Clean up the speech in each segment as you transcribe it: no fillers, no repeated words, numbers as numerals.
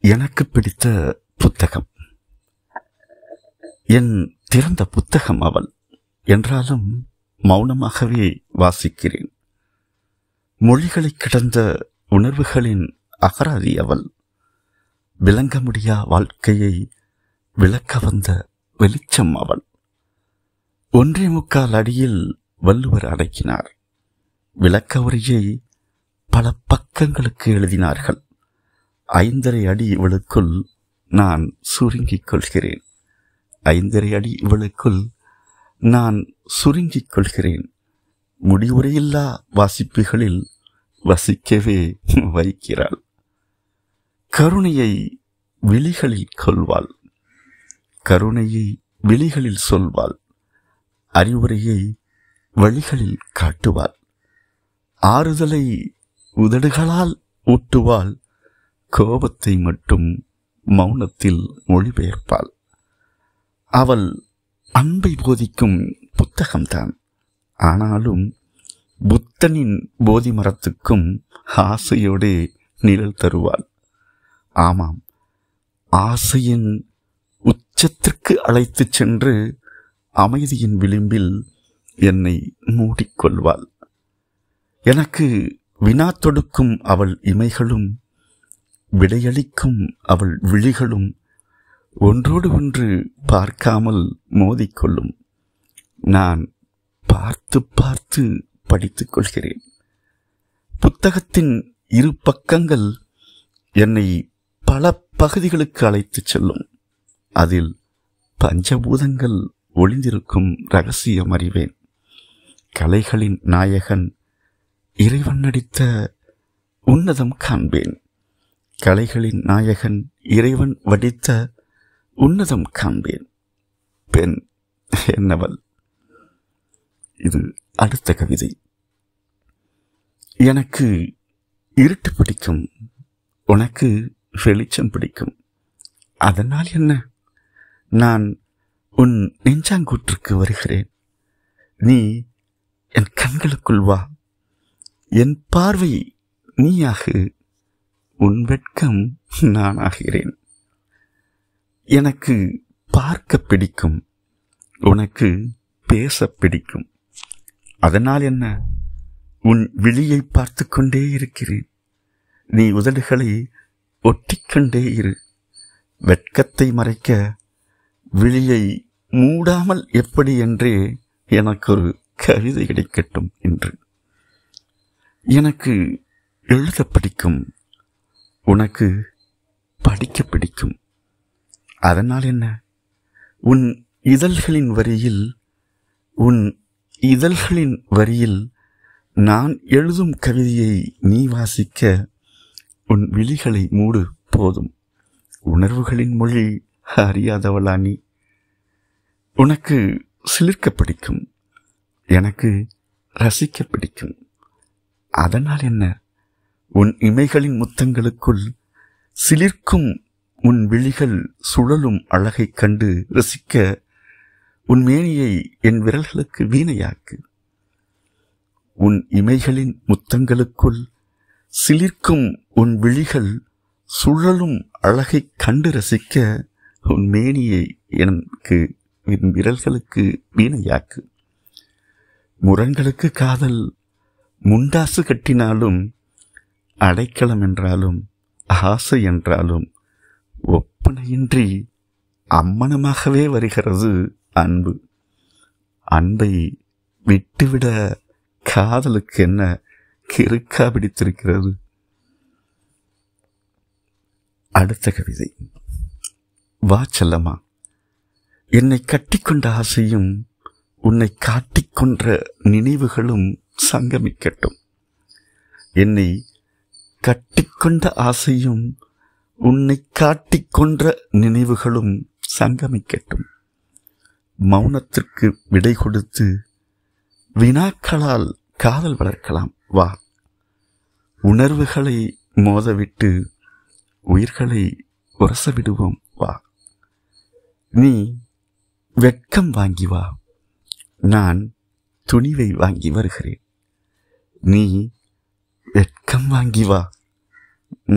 எனக்கு பிடித்த புத்தகம், என் திறந்த புத்தகம் அவள். என்றாலும் மௌனமாகவே வாசிக்கிறேன். மொழிகளை கடந்த உணர்வுகளின் அகராதி அவள். விளங்க முடியா வாழ்க்கையை விளக்க வந்த வெளிச்சம் அவள். 1.25 அடியில் வள்ளுவர் அடக்கினார். விளக்க உரையை பல பக்கங்களுக்கு எழுதினார்கள். 5.5 அடி இவளுக்குள் நான் சுருங்கிக் கொள்கிறேன். 5.5 அடி இவளுக்குள் நான் சுருங்கிக் கொள்கிறேன். முடிவுரையில்லா வாசிப்புகளில் வசிக்கவே வைக்கிறாள். கருணையை விழிகளில் கொள்வாள். கருணையை விழிகளில் சொல்வாள். அறிவுரையை வழிகளில் காட்டுவாள். ஆறுதலை உதடுகளால் ஊட்டுவாள். கோபத்தை மட்டும் மௌனத்தில் மொழிபெயர்ப்பாள். அவள் அன்பை போதிக்கும் புத்தகம்தான். ஆனாலும் புத்தனின் போதி மரத்துக்கும் ஆசையோடே நிழல் தருவாள். ஆமாம், ஆசையின் உச்சத்திற்கு அழைத்துச் சென்று அமைதியின் விளிம்பில் என்னை மூடிக்கொள்வாள். எனக்கு வினா தொடுக்கும் அவள் இமைகளும் விடையளிக்கும் அவள் விழிகளும் ஒன்றோடு ஒன்று பார்க்காமல் மோதிக்கொள்ளும். நான் பார்த்து பார்த்து படித்துக் கொள்கிறேன். புத்தகத்தின் இரு பக்கங்கள் என்னை பல பகுதிகளுக்கு அழைத்துச் செல்லும். அதில் பஞ்சபூதங்கள் ஒளிந்திருக்கும் ரகசியம் அறிவேன். கலைகளின் நாயகன் இறைவன் நடித்த உன்னதம் காண்பேன். கலைகளின் நாயகன் இறைவன் வடித்த உன்னதம் காண்பேன். பெண் என்னவள்? இது அடுத்த கவிதை. எனக்கு இருட்டு பிடிக்கும், உனக்கு வெளிச்சம் பிடிக்கும். அதனால் என்ன? நான் உன் நெஞ்சாங்கூற்றுக்கு வருகிறேன். நீ என் கண்களுக்குள் வா. என் பார்வை நீயாகு, உன் வெட்கம் நானாகிறேன். எனக்கு பார்க்க பிடிக்கும், உனக்கு பேச பிடிக்கும். அதனால் என்ன? உன் விழியை பார்த்து கொண்டே இருக்கிறேன். நீ உதடுகளை ஒட்டிக்கொண்டே இரு. வெட்கத்தை மறைக்க விழியை மூடாமல் எப்படி என்றே எனக்கு ஒரு கவிதை கிடைக்கட்டும் என்று. எனக்கு எழுத பிடிக்கும், உனக்கு படிக்க பிடிக்கும். அதனால் என்ன? உன் இதழ்களின் வரியில் நான் எழுதும் கவிதையை நீ வாசிக்க உன் விழிகளை மூடு போதும். உணர்வுகளின் மொழி அறியாதவளா நீ? உனக்கு சிலிர்க்க பிடிக்கும், எனக்கு ரசிக்க பிடிக்கும். அதனால் என்ன? உன் இமைகளின் முத்தங்களுக்குள் சிலிர்க்கும் உன் விழிகள் சுழலும் அழகைக் கண்டு ரசிக்க உன் மேனியை என் விரல்களுக்கு வீணையாக்கு. உன் இமைகளின் முத்தங்களுக்குள் சிலிர்க்கும் உன் விழிகள் சுழலும் அழகைக் கண்டு ரசிக்க உன் மேனியை எனக்கு என் விரல்களுக்கு வீணையாக்கு. முரண்களுக்கு காதல் முண்டாசு கட்டினாலும், அடைக்கலம் என்றாலும் ஆசை என்றாலும் ஒப்பனையின்றி அம்மனமாகவே வருகிறது அன்பு. அன்பை விட்டுவிட காதலுக்கு என்ன கிறுக்கா பிடித்திருக்கிறது? அடுத்த கவிதை. வா செல்லம்மா, என்னை கட்டிக்கொண்ட ஆசையும் உன்னை காட்டிக்கொன்ற நினைவுகளும் சங்கமிக்கட்டும். என்னை கட்டிக்கொண்ட ஆசையும் உன்னை காட்டிக்கொன்ற நினைவுகளும் சங்கமிக்கட்டும். மௌனத்திற்கு விடை கொடுத்து வினாக்களால் காதல் வளர்க்கலாம். வா, உணர்வுகளை மோதவிட்டு உயிர்களை உரச விடுவோம். வா, நீ வெட்கம் வாங்கி வா, நான் துணிவை வாங்கி வருகிறேன். நீ வெட்கம் வாங்கி வா,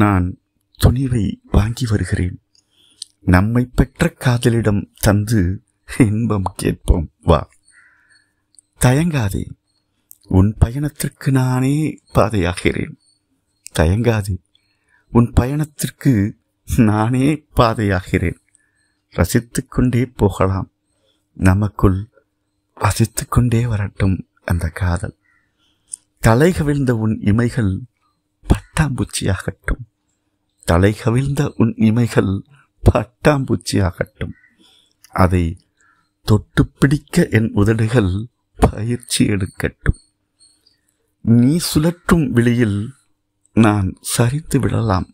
நான் துணிவை வாங்கி வருகிறேன். நம்மை பெற்ற காதலிடம் தந்து இன்பம் கேட்போம் வா. தயங்காதே, உன் பயணத்திற்கு நானே பாதையாகிறேன். தயங்காதே, உன் பயணத்திற்கு நானே பாதையாகிறேன். ரசித்துக் கொண்டே போகலாம், நமக்குள் வசித்துக் கொண்டே வரட்டும் அந்த காதல். தலை கவிழ்ந்த உன் இமைகள் பட்டாம்பூச்சியாகட்டும். தலை கவிழ்ந்த உன் இமைகள் பட்டாம்பூச்சியாகட்டும். அதை தொட்டு பிடிக்க என் உதடுகள் பயிற்சி எடுக்கட்டும். நீ சுழற்றும் விழியில் நான் சரிந்து விடலாம்.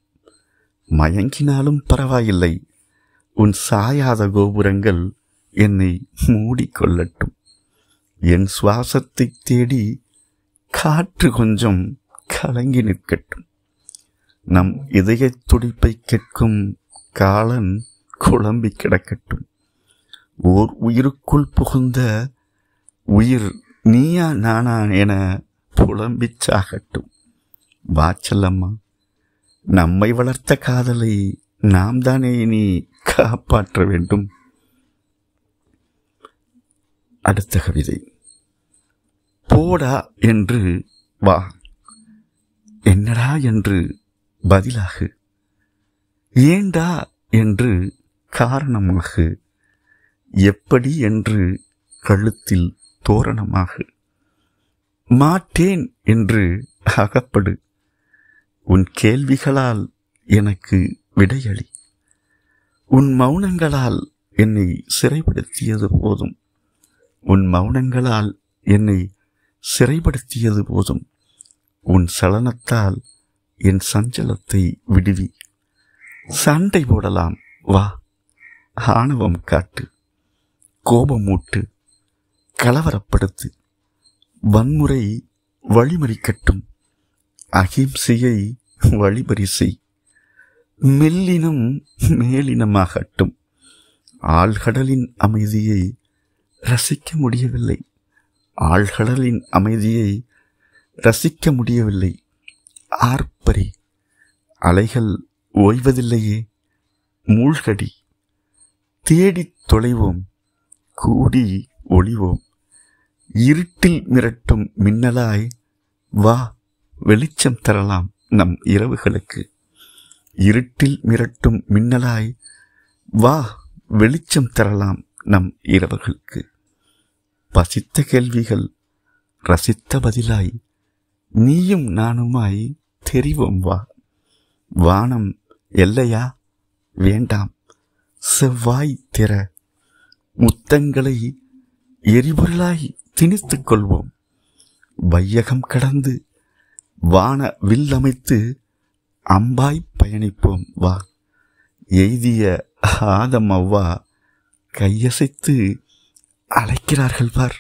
மயங்கினாலும் பரவாயில்லை, உன் சாயாத கோபுரங்கள் என்னை மூடிக்கொள்ளட்டும். என் சுவாசத்தை தேடி காற்று கொஞ்சம் கலங்கி நிற்கட்டும். நம் இதய துடிப்பை கேட்கும் காலன் குழம்பி கிடக்கட்டும். ஓர் உயிருக்குள் புகுந்த உயிர் நீயா நானா என புலம்பிச் சாகட்டும். வாச்சல்லம்மா, நம்மை வளர்த்த காதலை நாம் தானே நீ காப்பாற்ற வேண்டும். அடுத்த கவிதை. போடா என்று வா, என்னடா என்று பதிலாகு, ஏண்டா என்று காரணமாகு, எப்படி என்று கழுத்தில் தோரணமாகு. மாட்டேன் என்று அகப்படு, உன் கேள்விகளால் எனக்கு விடையளி. உன் மௌனங்களால் என்னை சிறைப்படுத்தியது போதும். உன் மௌனங்களால் என்னை சிறைப்படுத்தியது போதும். உன் சலனத்தால் என் சஞ்சலத்தை விடுவி. சண்டை போடலாம் வா, ஆணவம் காட்டு, கோபமூட்டு, கலவரப்படுத்து, வன்முறை வழிமறிக்கட்டும், அகிம்சையை வழிபறிசை, மெல்லினம் மேலினமாகட்டும். ஆழ்கடலின் அமைதியை ரசிக்க முடியவில்லை, ஆழ்கடலின் அமைதியை ரசிக்க முடியவில்லை. ஆர்ப்பரி, அலைகள் ஓய்வதில்லையே, மூழ்கடி. தேடித் தொலைவோம், கூடி ஒளிவோம். இருட்டில் மிரட்டும் மின்னலாய் வா, வெளிச்சம் தரலாம் நம் இரவுகளுக்கு. இருட்டில் மிரட்டும் மின்னலாய் வா, வெளிச்சம் தரலாம் நம் இரவுகளுக்கு. பசித்த கேள்விகள் ரசித்த பதிலாய் நீயும் நானுமாய் தெரிவோம் வா. வானம் எல்லையா? வேண்டாம், செவ்வாய் திற. முத்தங்களை எரிபொருளாய் திணித்துக் கொள்வோம். வையகம் கடந்து வான வில்லமைத்து அம்பாய் பயணிப்போம் வா. எய்திய ஆதம் அவ்வா கையசைத்து அழைக்கிறார்கள் பார்.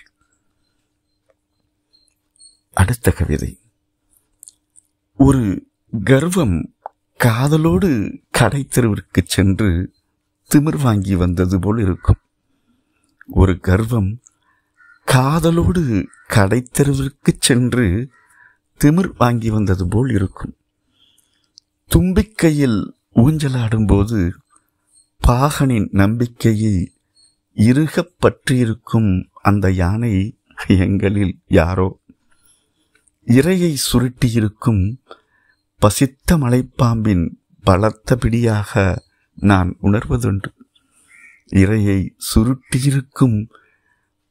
அடுத்த கவிதை. ஒரு கர்வம் காதலோடு கடை தெருவிற்கு சென்று திமிர் வாங்கி வந்தது போல் இருக்கும். ஒரு கர்வம் காதலோடு கடை தெருவிற்கு சென்று திமிர் வாங்கி வந்தது போல் இருக்கும். தும்பிக்கையில் ஊஞ்சலாடும்போது பாகனின் நம்பிக்கையை இறுகப் பற்றியிருக்கும் அந்த யானை எங்களில் யாரோ. இரையை சுருட்டியிருக்கும் பசித்த மலைப்பாம்பின் பலத்த பிடியாக நான் உணர்வதுண்டு. இரையை சுருட்டியிருக்கும்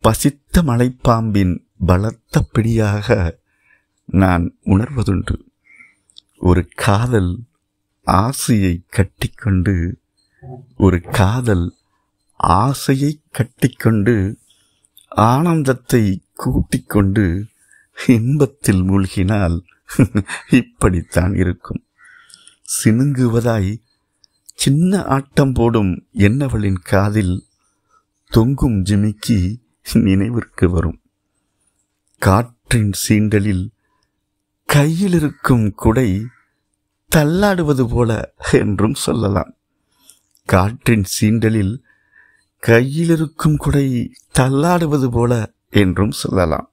பசித்த மலைப்பாம்பின் பலத்த பிடியாக நான் உணர்வதுண்டு. ஒரு காதல் ஆசையை கட்டிக்கொண்டு, ஒரு காதல் ஆசையை கட்டிக்கொண்டு, ஆனந்தத்தை கூட்டிக்கொண்டு இன்பத்தில் மூழ்கினால் இப்படித்தான் இருக்கும். சினுங்குவதாய் சின்ன ஆட்டம் போடும் என்னவளின் காதில் தொங்கும் ஜிமிக்கி நினைவிற்கு வரும். காற்றின் சீண்டலில் கையில் இருக்கும் குடை தள்ளாடுவது போல என்றும் சொல்லலாம். காற்றின் சீண்டலில் கையில் இருக்கும் குடை தள்ளாடுவது போல என்றும் சொல்லலாம்.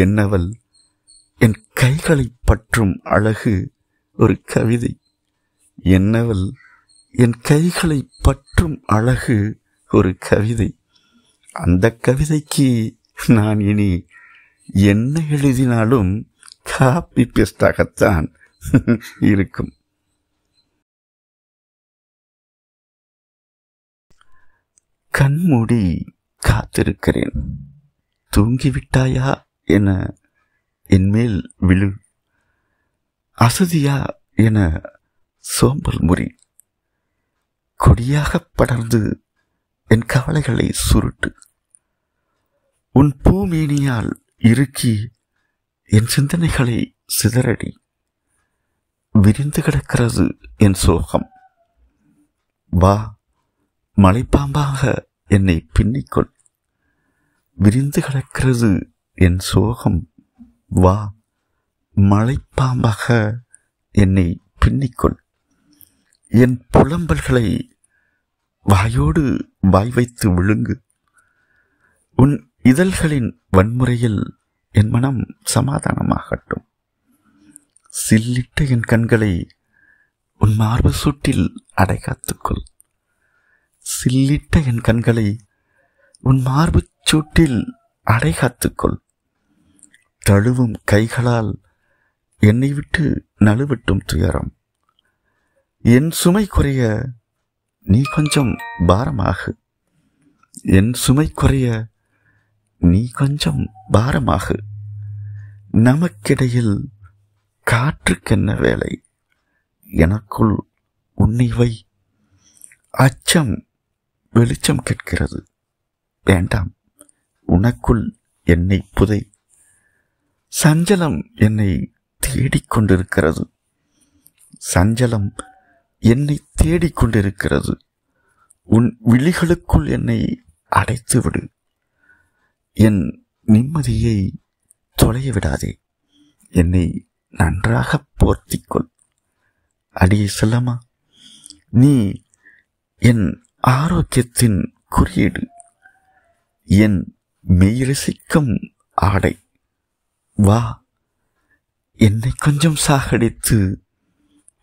என்னவள் என் கைகளை பற்றும் அழகு ஒரு கவிதை. என்னவள் என் கைகளை பற்றும் அழகு ஒரு கவிதை. அந்த கவிதைக்கு நான் இனி என்ன எழுதினாலும் காப்பி பேஸ்டாகத்தான் இருக்கும். கண்மூடி காத்திருக்கிறேன். தூங்கிவிட்டாயா என என்மேல் விழு, அசதியா என சோம்பல் முறி, கொடியாக படர்ந்து என் கவலைகளை சுருட்டு. உன் பூமேனியால் இறுக்கி என் சிந்தனைகளை சிதறடி. விரிந்து கிடக்கிறது என் சோகம், வா மலைப்பாம்பாக என்னை பின்னிக்கொள். விரிந்து கிடக்கிறது என் சோகம், வா மலைப்பாம்பாக என்னை பின்னிக்கொள். என் புலம்பல்களை வாயோடு வாய் வைத்து விழுங்கு. உன் இதழ்களின் வன்முறையில் என் மனம் சமாதானமாகட்டும். சில்லிட்ட என் கண்களை உன் மார்பு சூட்டில் அடைகாத்துக்கொள். சில்லிட்ட என் கண்களை உன் மார்பு சூட்டில் அடைகாத்துக்கொள். தழுவும் கைகளால் என்னை விட்டு நழுவட்டும் துயரம். என் சுமை குறைய நீ கொஞ்சம் பாரமாகு. என் சுமை குறைய நீ கொஞ்சம் பாரமாகு. நமக்கிடையில் காற்றுக்கென்ன வேலை, எனக்குள் உன்னை வை. அச்சம் வெளிச்சம் கேட்கிறது, வேண்டாம் உனக்குள் என்னை புதை. சஞ்சலம் என்னை தேடிக்கொண்டிருக்கிறது, சஞ்சலம் என்னை தேடிக்கொண்டிருக்கிறது. உன் விழிகளுக்குள் என்னை அடைத்துவிடு. என் நிம்மதியை தொலைய விடாதே. என்னை நன்றாக போர்த்திக்கொள். அடியே செல்லமா, நீ என் ஆரோக்கியத்தின் குறியீடு, என் மெய்ரசிக்கும் ஆடை. வா என்னை கொஞ்சம் சாகடித்து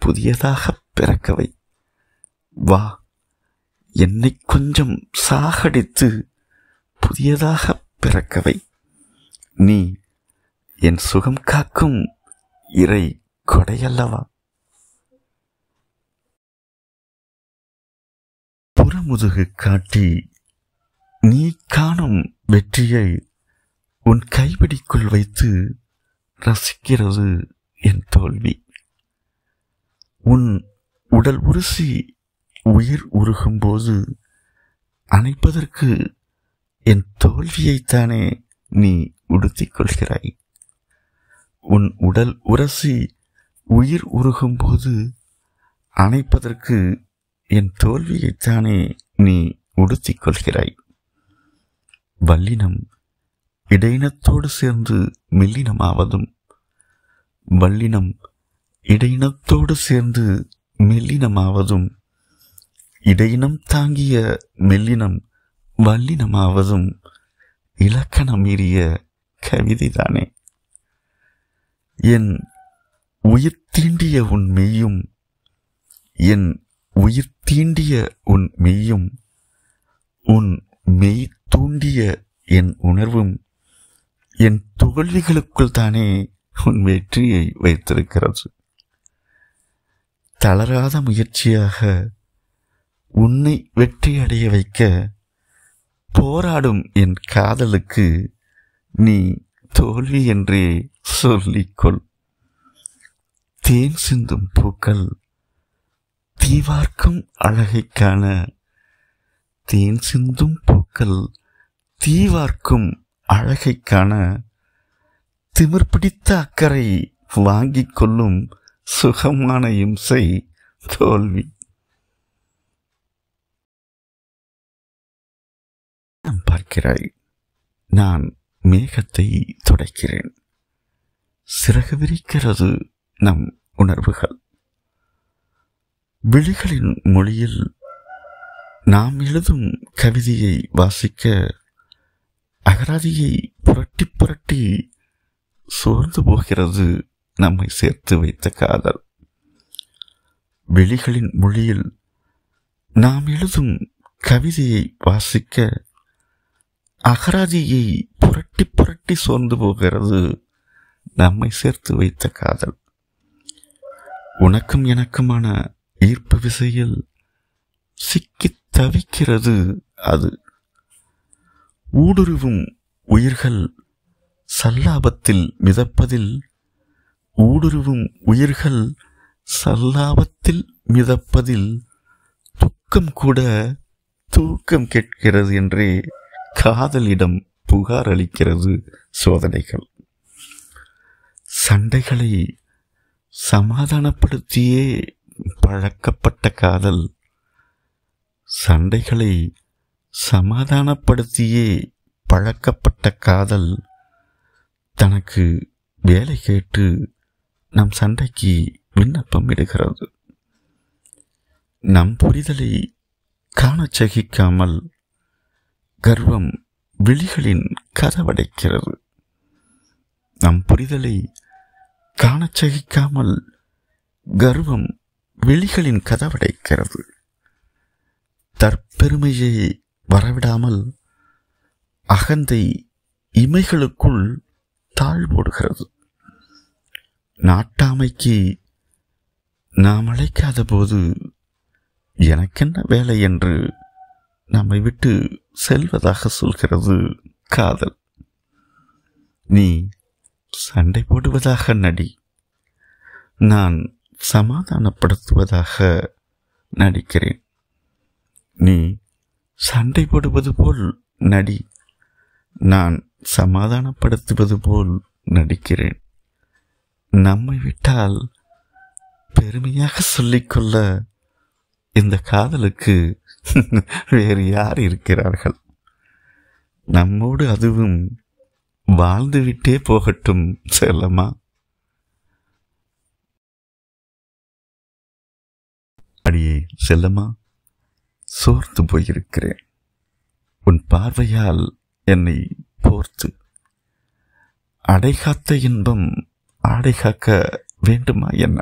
புதியதாக பிறக்கவை. வா என்னை கொஞ்சம் சாகடித்து புதியதாக பிறக்கவை. நீ என் சுகம் காக்கும் இறை கொடையல்லவா. புறமுதுகு காட்டி நீ காணும் வெற்றியை உன் கைப்பிடிக்குள் வைத்து ரசிக்கிறது என் தோல்வி. உன் உடல் உருசி உயிர் உருகும்போது அணைப்பதற்கு என் தோல்வியைத்தானே நீ உடுத்திக் கொள்கிறாய். உன் உடல் உரசி உயிர் உருகும்போது அணைப்பதற்கு என் தோல்வியைத்தானே நீ உடுத்திக் கொள்கிறாய். வல்லினம் இடையினத்தோடு சேர்ந்து மெல்லினமாவதும், வல்லினம் இடையினத்தோடு சேர்ந்து மெல்லினமாவதும், இடையினம் தாங்கிய மெல்லினம் வல்லினமாவதும் இலக்கணம் மீறிய கவிதைதானே. என் உயிர் தீண்டிய உன் மெய்யும், என் உயிர் தீண்டிய உன் மெய்யும், உன் மெய் தூண்டிய என் உணர்வும் என் தோல்விகளுக்குள் தானே உன் வெற்றியை வைத்திருக்கிறது. தளராத முயற்சியாக உன்னை வெற்றியடைய வைக்க போராடும் என் காதலுக்கு நீ தோல்வி என்றே சொல்லிக்கொள். தேன் சிந்தும் பூக்கள் தீவார்க்கும் அழகை காண, தேன் சிந்தும் பூக்கள் தீவார்க்கும் அழகை காண, திமிர் பிடித்த அக்கறை வாங்கிக் கொள்ளும் சுகமான இம்சை தோல்வி. பார்க்கிறாய், நான் மேகத்தை துடைக்கிறேன். சிறகு விரிக்கிறது நம் உணர்வுகள். விழிகளின் மொழியில் நாம் எழுதும் கவிதையை வாசிக்க அகராதியை புரட்டி புரட்டி சோர்ந்து போகிறது நம்மை சேர்த்து வைத்த காதல். விழிகளின் மொழியில் நாம் எழுதும் கவிதையை வாசிக்க அகராதியை புரட்டி புரட்டி சோர்ந்து போகிறது நம்மை சேர்த்து வைத்த காதல். உனக்கும் எனக்குமான ஈர்ப்பு விசையில் சிக்கி தவிக்கிறது அது. ஊடுருவும் உயிர்கள் சல்லாபத்தில் மிதப்பதில் துக்கம் கூட தூக்கம் கேட்கிறது என்றே காதலிடம் புகார் அளிக்கிறது சோதனைகள். சண்டைகளை சமாதானப்படுத்தியே பழக்கப்பட்ட காதல் தனக்கு வேலை கேட்டு நம் சண்டைக்கு விண்ணப்பம் இடுகிறது. நம் புரிதலை காணச் சகிக்காமல் கர்வம் விழிகளின் கதவடைக்கிறது. நம் புரிதலை காணச் சகிக்காமல் கர்வம் விழிகளின் கதவடைக்கிறது. தற்பெருமையை வரவிடாமல் அகந்தை இமைகளுக்குள் தாழ்வோடுகிறது. நாட்டாமைக்கு நாம் அழைக்காத போது எனக்கென்ன வேலை என்று நம்மை விட்டு செல்வதாக சொல்கிறது காதல். நீ சண்டை போடுவதாக நடி, நான் சமாதானப்படுத்துவதாக நடிக்கிறேன். நீ சண்டை போடுவது போல் நடி, நான் சமாதானப்படுத்துவது போல் நடிக்கிறேன். நம்மை விட்டால் பெருமையாக சொல்லிக்கொள்ள இந்த காதலுக்கு வேறு யார் இருக்கிறார்கள்? நம்மோடு அதுவும் வாழ்ந்துவிட்டே போகட்டும் செல்லம்மா. அடியே செல்லம்மா, சோர்ந்து போயிருக்கிறேன். உன் பார்வையால் என்னை போர்த்து அடைகாத்த இன்பம் ஆடை காக்க வேண்டுமா என்ன?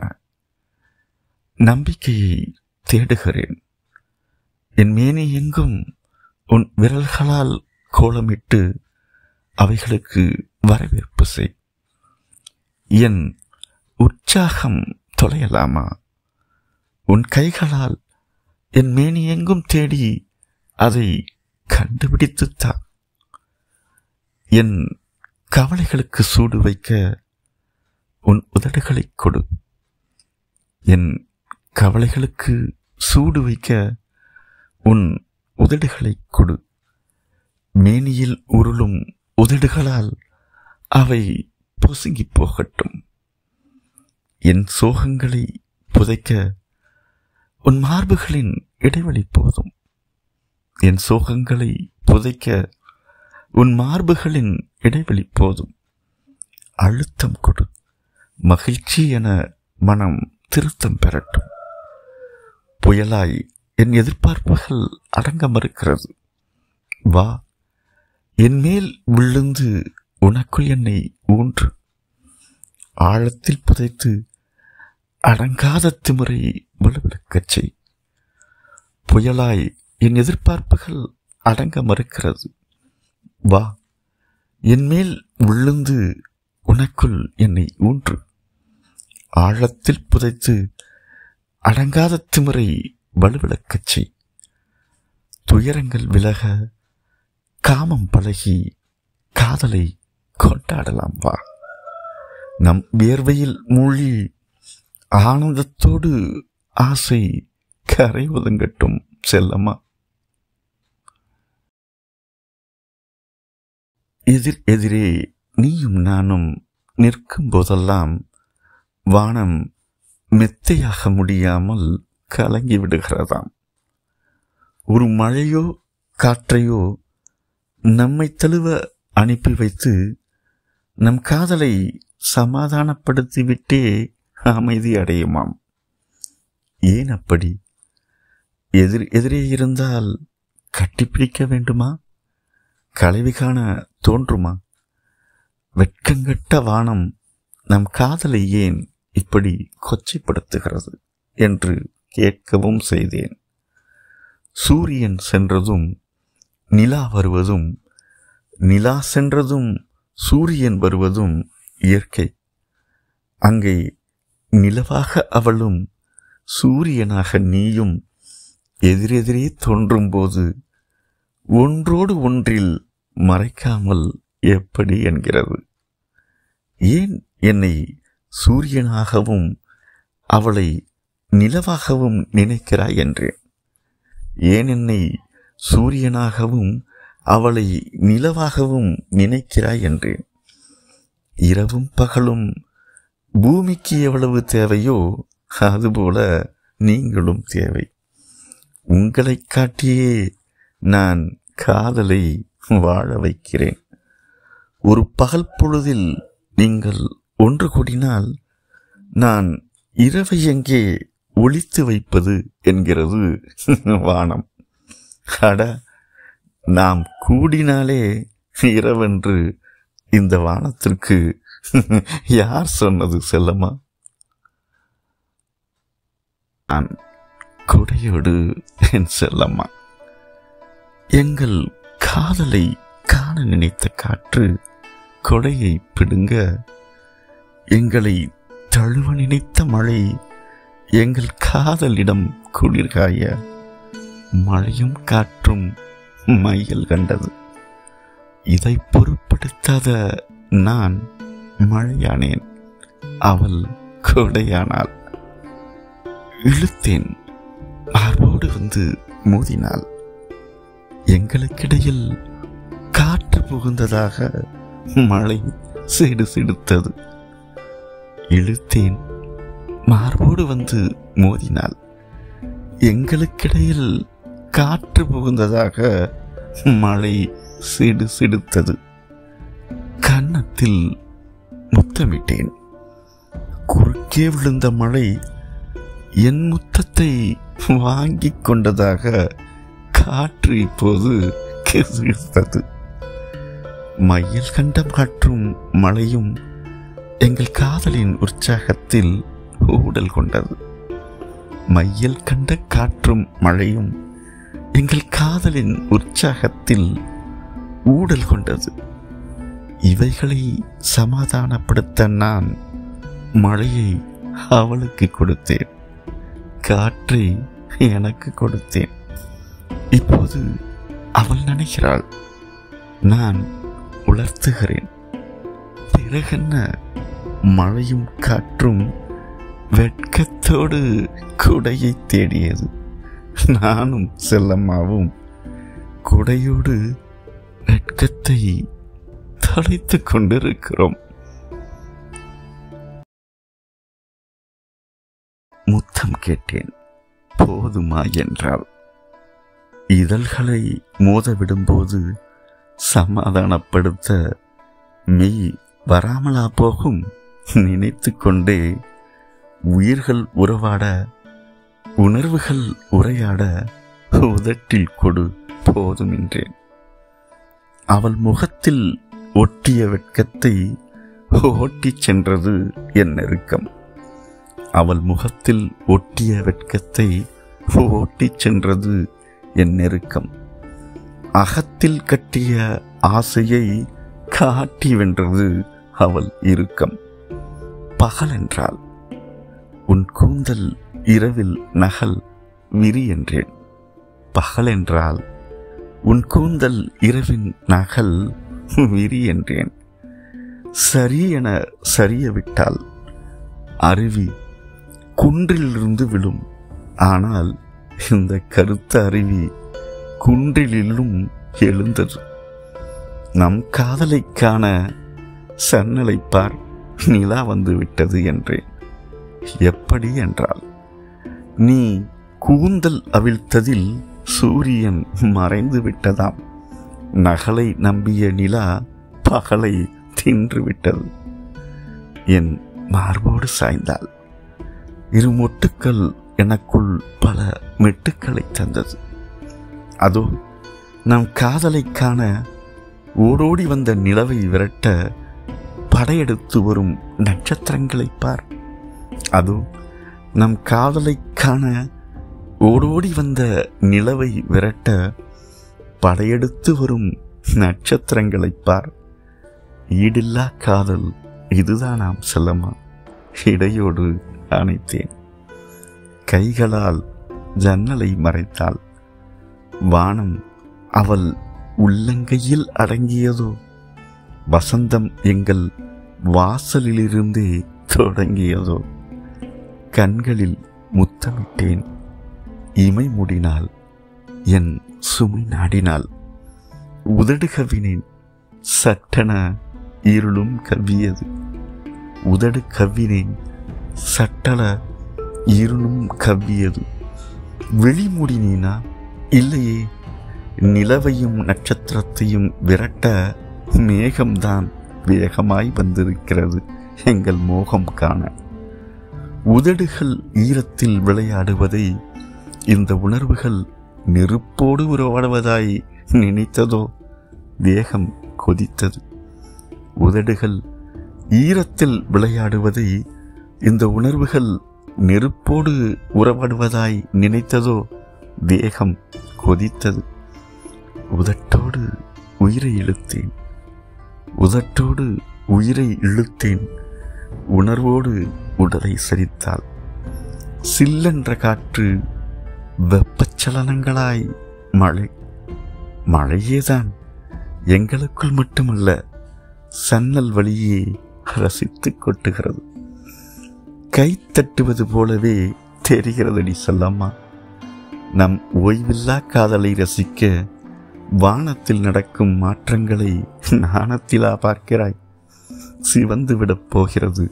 நம்பிக்கையை தேடுகிறேன். என் மேனி எங்கும் உன் விரல்களால் கோலமிட்டு அவைகளுக்கு வரவேற்பு செய். என் உற்சாகம் தொலையலாமா? உன் கைகளால் என் மேனி எங்கும் தேடி அதை கண்டுபிடித்துத்தா. என் கவலைகளுக்கு சூடு வைக்க உன் உதடுகளை கொடு. என் கவலைகளுக்கு சூடு வைக்க உன் உதடுகளை கொடு. மேனியில் உருளும் உதடுகளால் அவை பொசுங்கி போகட்டும். என் சோகங்களை புதைக்க உன் மார்புகளின் இடைவெளி போதும். என் சோகங்களை புதைக்க உன் மார்புகளின் இடைவெளி போதும். அழுத்தம் கொடு, மகிழ்ச்சி என மனம் திருத்தம் பெறட்டும். புயலாய் என் எதிர்பார்ப்புகள் அடங்க மறுக்கிறது. வா, என் மேல் விழுந்து உனக்குள் என்னை ஊன்று. ஆழத்தில் புதைத்து அடங்காத திமிரை விழுவிழக்கச் செய். புயலாய் என் எதிர்பார்ப்புகள் அடங்க மறுக்கிறது. வா, என் மேல் விழுந்து உனக்குள் என்னை ஊன்று. ஆழத்தில் புதைத்து அடங்காத திமிரை வலுவிழக்கச் செய். துயரங்கள் விலக காமம் பழகி காதலை கொண்டாடலாம். வா, நம் வியர்வையில் மூழ்கி ஆனந்தத்தோடு ஆசை கரை ஒதுங்கட்டும் செல்லம்மா. எதிரே நீயும் நானும் நிற்கும் போதெல்லாம் வானம் மெத்தையாக முடியாமல் கலங்கி விடுகிறதாம். ஒரு மழையோ காற்றையோ நம்மை தழுவ அனுப்பி வைத்து நம் காதலை சமாதானப்படுத்திவிட்டே அமைதி அடையுமாம். ஏன் அப்படி? எதிரே இருந்தால் கட்டிப்பிடிக்க வேண்டுமா? களைவி காண தோன்றுமா? வெட்கங்கட்ட வானம் நம் காதலை ஏன் இப்படி கொச்சைப்படுத்துகிறது என்று கேட்கவும் செய்தேன். சூரியன் சென்றதும் நிலா வருவதும், நிலா சென்றதும் சூரியன் வருவதும் இயற்கை. அங்கே நிலவாக அவளும் சூரியனாக நீயும் எதிரெதிரே தோன்றும்போது ஒன்றோடு ஒன்றில் மறைக்காமல் எப்படி என்கிறது. ஏன் என்னை சூரியனாகவும் அவளை நிலவாகவும் நினைக்கிறாய் என்றேன். ஏன் என்னை சூரியனாகவும் அவளை நிலவாகவும் நினைக்கிறாய் என்றேன். இரவும் பகலும் பூமிக்கு எவ்வளவு தேவையோ அதுபோல நீங்களும் தேவை. உங்களை காட்டியே நான் காதலை வாழ வைக்கிறேன். ஒரு பகல் பொழுதில் நீங்கள் ஒன்று கூடினால் நான் இரவை எங்கே ஒளித்து வைப்பது என்கிறது வானம். அட, நாம் கூடினாலே இரவென்று இந்த வானத்திற்கு யார் சொன்னது செல்லம்மா? நான் கொடையோடு என் செல்லம்மா. எங்கள் காதலை காண நினைத்த காற்று கொடையை பிடுங்க, எங்களை தழுவ நினைத்த மழை எங்கள் காதலிடம் குளிர்காய, மழையும் காற்றும் மையல் கண்டது. இதை பொருட்படுத்தாத நான் மழையானேன், அவள் கொடையானாள். இழுத்தேன், மார்போடு வந்து மோதினாள். எங்களுக்கிடையில் காற்று புகுந்ததாக மழை சிடு சிடுத்தது. இழுத்தேன், மார்போடு வந்து மோதினாள். எங்களுக்கிடையில் காற்று புகுந்ததாக மழை சிடு சிடுத்தது. கன்னத்தில் முத்தமிட்டேன். குறுக்கே விழுந்த மழை என் முத்தத்தை வாங்கிக் கொண்டதாக காற்று இப்போது கிசுகிசுத்தது. மையல் கண்ட காற்றும் மழையும் எங்கள் காதலின் உற்சாகத்தில் ஊடல் கொண்டது. மையல் கண்ட காற்றும் மழையும் எங்கள் காதலின் உற்சாகத்தில் ஊடல் கொண்டது. இவைகளை சமாதானப்படுத்த நான் மழையை அவளுக்கு கொடுத்தேன், காற்றை எனக்கு கொடுத்தேன். இப்போது அவள் நினைக்கிறாள், நான் உலர்த்துகிறேன். பிறகென்ன, மழையும் காற்றும் வெட்கத்தோடு குடையை தேடியது. நானும் செல்லம்மாவும் குடையோடு வெட்கத்தை தொலைத்துக் கொண்டிருக்கிறோம். முத்தம் கேட்டேன், போதுமா என்றாள். இதழ்களை மோதவிடும்போது சமாதானப்படுத்த மெய் வராமலா போகும்? நினைத்து கொண்டே உயிர்கள் உறவாட, உணர்வுகள் உரையாட உதட்டில் கொடு போதும் என்றேன். அவள் முகத்தில் ஒட்டிய வெட்கத்தை ஓட்டிச் சென்றது என் நெருக்கம். அவள் முகத்தில் ஒட்டிய வெட்கத்தை ஓட்டிச் சென்றது என் நெருக்கம். அகத்தில் கட்டிய ஆசையை காட்டி வென்றது அவள் இறுக்கம். பகலென்றாள், உன் கூந்தல் இரவில் நகல் விரி என்றேன். பகலென்றால் உன் கூந்தல் இரவின் நகல் விரி என்றேன். சரி என சரிய விட்டால் அருவி குன்றிலிருந்து விழும். ஆனால் இந்த கருத்த அருவி குன்றிலும் எழுந்தது. நம் காதலை காண சன்னலை பார், நிலா வந்து விட்டது என்றேன். எப்படி என்றால், நீ கூந்தல் அவிழ்த்ததில் சூரியன் மறைந்து விட்டதாம். நகலை நம்பிய நிலா பகலை தின்று விட்டது. என் மார்போடு சாய்ந்தாள். இரு மொட்டுக்கள் எனக்குள் பல மெட்டுக்களை தந்தது. அதோ நம் காதலை காண ஓடோடி வந்த நிலவை விரட்ட படையெடுத்து வரும் நட்சத்திரங்களை பார். அதோ நம் காதலை காண ஓடோடி வந்த நிலவை விரட்ட படையெடுத்து வரும் நட்சத்திரங்களைப் பார். ஈடில்லா காதல் இதுதானாம் செல்லம்மா. இடையோடு அணைத்தேன். கைகளால் ஜன்னலை மறைத்தாள். வானம் அவள் உள்ளங்கையில் அடங்கியதோ? வசந்தம் எங்கள் வாசலிலிருந்தே தொடங்கியதோ? கண்களில் முத்தமிட்டேன். இமை மூடினாள். என் சுமை நாடினாள். உதடு கவ்வினேன். சட்டென இருளும் கவ்வியது. உதடு கவ்வினேன். சட்டல இருளும் கவ்வியது. வெளி மூடினேனா? இல்லையே. நிலவையும் நட்சத்திரத்தையும் விரட்ட மேகம்தான் வேகமாய் வந்திருக்கிறது எங்கள் மோகம் காண. உதடுகள் ஈரத்தில் விளையாடுவதை இந்த உணர்வுகள் நெருப்போடு உறவாடுவதாய் நினைத்ததோ? தேகம் கொதித்தது. உதடுகள் ஈரத்தில் விளையாடுவதை இந்த உணர்வுகள் நெருப்போடு உறவாடுவதாய் நினைத்ததோ? தேகம் கொதித்தது. உதட்டோடு உயிரை இழுத்தேன். உதட்டோடு உயிரை இழுத்தேன். உணர்வோடு உடலை சரித்தாள். சில்லென்ற காற்று, வெப்பச்சலனங்களாய் மழை. மழையேதான். எங்களுக்குள் மட்டுமல்ல, சன்னல் வழியே ரசித்து கொட்டுகிறது. கை தட்டுவது போலவே தெரிகிறதடி செல்லம்மா. நம் ஓய்வில்லா காதலை ரசிக்க வானத்தில் நடக்கும் மாற்றங்களை நாணத்திலா பார்க்கிறாய்? சிவந்து விடப் போகிறது.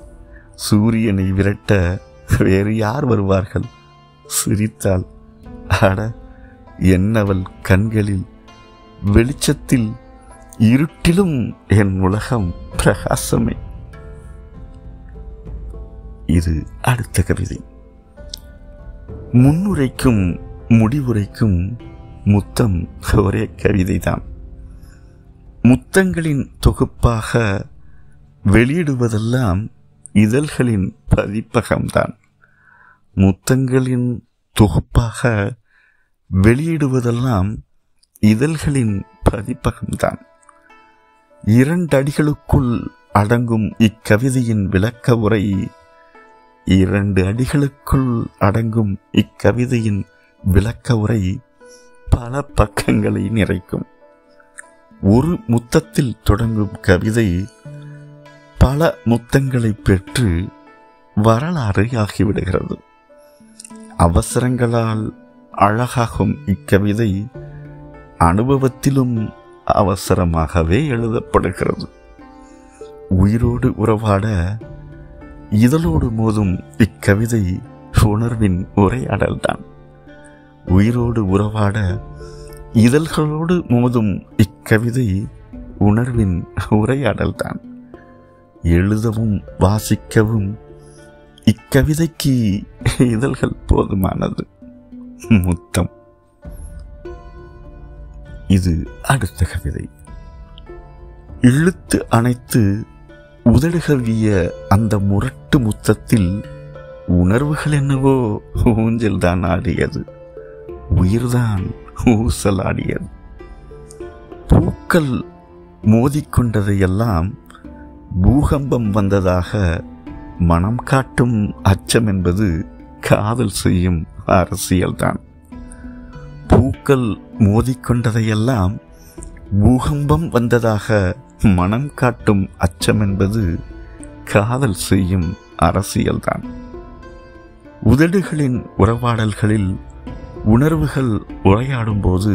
சூரியனை விரட்ட வேறு யார் வருவார்கள்? சிரித்தாள். அட, என்னவள் கண்களில் வெளிச்சத்தில் இருட்டிலும் என் உலகம் பிரகாசமே. இது அடுத்த கவிதை. முன்னுரைக்கும் முடிவுரைக்கும் முத்தம் ஒரே கவிதைதான். முத்தங்களின் தொகுப்பாக வெளியிடுவதெல்லாம் இதழ்களின் பதிப்பகம்தான். முத்தங்களின் தொகுப்பாக வெளியிடுவதெல்லாம் இதழ்களின் பதிப்பகம்தான். 2 அடிகளுக்குள் அடங்கும் இக்கவிதையின் விளக்க உரை 2 அடிகளுக்குள் அடங்கும் இக்கவிதையின் விளக்க உரை பல பக்கங்களை நிறைக்கும். ஒரு முத்தத்தில் தொடங்கும் கவிதை பல முத்தங்களை பெற்று வரலாறு ஆகிவிடுகிறது. அவசரங்களால் அழகாகும் இக்கவிதை அனுபவத்திலும் அவசரமாகவே எழுதப்படுகிறது. உயிரோடு உறவாட இதழோடு மோதும் இக்கவிதை உணர்வின் உரையாடல்தான். உயிரோடு உறவாட இதழ்களோடு மோதும் இக்கவிதை உணர்வின் உரையாடல்தான். எழுதவும் வாசிக்கவும் இக்கவிதைக்கு இதழ்கள் போதுமானது. முத்தம். இது அடுத்த கவிதை. இழுத்து அணைத்து உதடுகவிய அந்த முரட்டு முத்தத்தில் உணர்வுகள் என்னவோ ஊஞ்சல் தான் ஆடியது. உயிர்தான் ஊசலாடியது. பூக்கள் மோதிக்கொண்டதையெல்லாம் பூகம்பம் வந்ததாக மனம் காட்டும் அச்சம் என்பது காதல் செய்யும் அரசியல்தான். பூக்கள் மோதிக்கொண்டதையெல்லாம் பூகம்பம் வந்ததாக மனம் காட்டும் அச்சம் என்பது காதல் செய்யும் அரசியல்தான். உதடுகளின் உறவாடல்களில் உணர்வுகள் உரையாடும்போது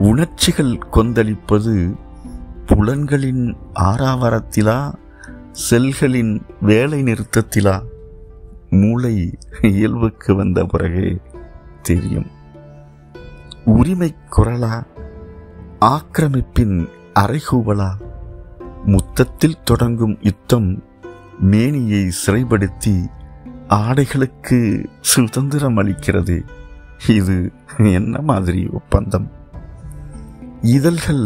உணர்ச்சிகள் கொந்தளிப்பது புலன்களின் ஆரவாரத்திலா, செல்களின் வேலை நிறுத்தத்திலா? மூளை இயல்புக்கு வந்த பிறகே தெரியும். உரிமை குரலா, ஆக்கிரமிப்பின் அறைகூவலா? முத்தத்தில் தொடங்கும் யுத்தம் மேனியை சிறைப்படுத்தி ஆடைகளுக்கு சுதந்திரம் அளிக்கிறது. இது என்ன மாதிரி ஒப்பந்தம்? இதழ்கள்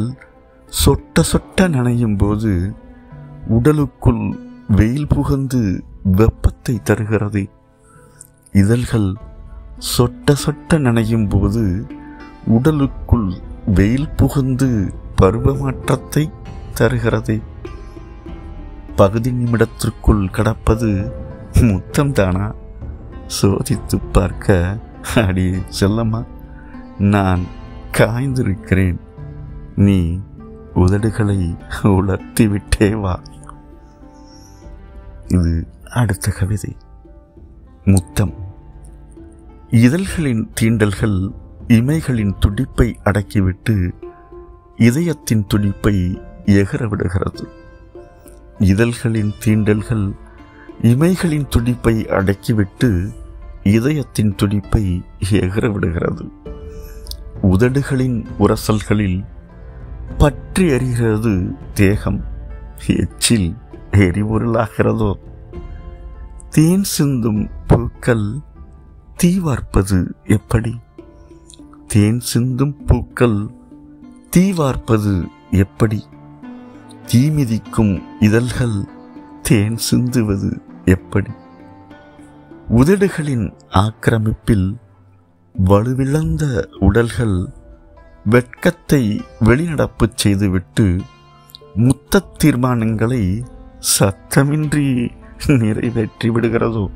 சொட்ட சொட்ட நனையும் போது உடலுக்குள் வெயில் புகுந்து வெப்பத்தை தருகிறது. இதழ்கள் சொட்ட சொட்ட நனையும் போது உடலுக்குள் வெயில் புகுந்து பருவமாற்றத்தை தருகிறது. பகுதி நிமிடத்திற்குள் கடப்பது முத்தம் தானா? சோதித்து பார்க்க அடி செல்லம்மா, நான் காய்ந்திருக்கிறேன். நீ உதடுகளை உலர்த்தி விட்டே வா. இது அடுத்த கவிதை. முத்தம். இதழ்களின் தீண்டல்கள் இமைகளின் துடிப்பை அடக்கிவிட்டு இதயத்தின் துடிப்பை எகர விடுகிறது. இதழ்களின் தீண்டல்கள் இமைகளின் துடிப்பை அடக்கிவிட்டு இதயத்தின் துடிப்பை எகர விடுகிறது. உதடுகளின் உரசல்களில் பற்றி எறிகிறது தேகம். எச்சில் எரிபொருளாகிறதோ? தேன் சிந்தும் பூக்கள் தீவார்ப்பது எப்படி? தேன் சிந்தும் பூக்கள் தீவார்ப்பது எப்படி? தீமிதிக்கும் இதழ்கள் தேன் சிந்துவது எப்படி? உதடுகளின் ஆக்கிரமிப்பில் வலுவிழந்த உடல்கள் வெட்கத்தை வெளிநடப்பு செய்துவிட்டு முத்த தீர்மானங்களை சத்தமின்றி நிறைவேற்றி விடுகிறதோ?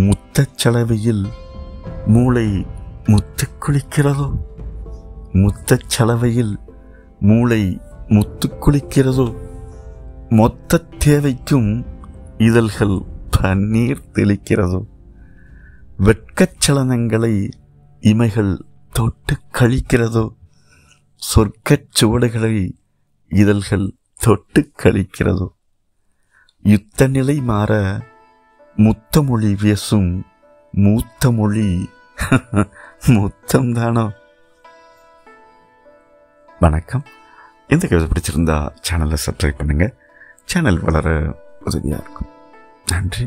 முத்தச் சலவையில் மூளை முத்து குளிக்கிறதோ? முத்தச் சலவையில் மூளை முத்து குளிக்கிறதோ? மொத்த தேவைக்கும் இதழ்கள் பன்னீர் தெளிக்கிறதோ? வெட்கச்சலனங்களை இமைகள் தொட்டு கழிக்கிறதோ? சொர்க்கச் சுவடுகளை இதழ்கள் தொட்டு கழிக்கிறதோ? யுத்த நிலை மாற முத்தமொழி வீசும் மூத்த மொழி முத்தம்தானோ? வணக்கம். இந்த கவிதை பிடிச்சிருந்தா சேனலை சப்ஸ்கிரைப் பண்ணுங்க. சேனல் வளர உதவியாக இருக்கும். நன்றி.